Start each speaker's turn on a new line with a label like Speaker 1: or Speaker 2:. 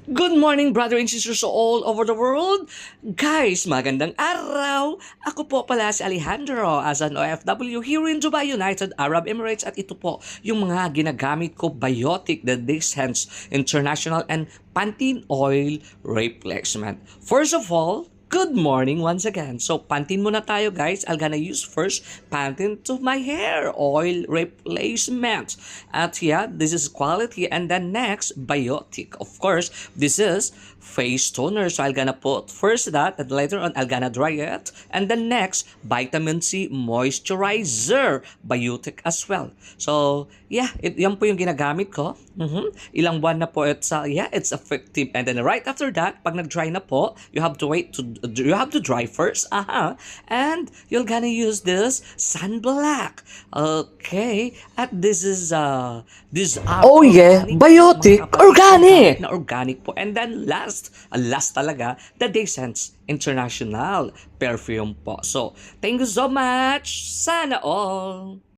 Speaker 1: Good morning, brother and sisters all over the world. Guys, magandang araw. Ako po pala si Alejandro as an OFW here in Dubai, United Arab Emirates. At ito po yung mga ginagamit ko biotic, the Dixens International and Pantene Oil Replacement. First of all, good morning once again. So, Pantene muna tayo guys. I'm gonna use first Pantene to my hair oil replacement. At yeah, this is quality. And then next, Biotic. Of course, this is face toner. So, I'm gonna put first that and later on, I'm gonna dry it. And then next, Vitamin C Moisturizer. Biotic as well. So, yeah, yan po yung ginagamit ko. Ilang buwan na po it's effective. And then right after that, pag nag-dry na po, you have to dry first. And you're gonna use this sunblock. Okay. At this is
Speaker 2: Oh yeah, biotic, organic.
Speaker 1: Na organic po. And then last talaga, the Dixens International perfume po. So, thank you so much. Sana all.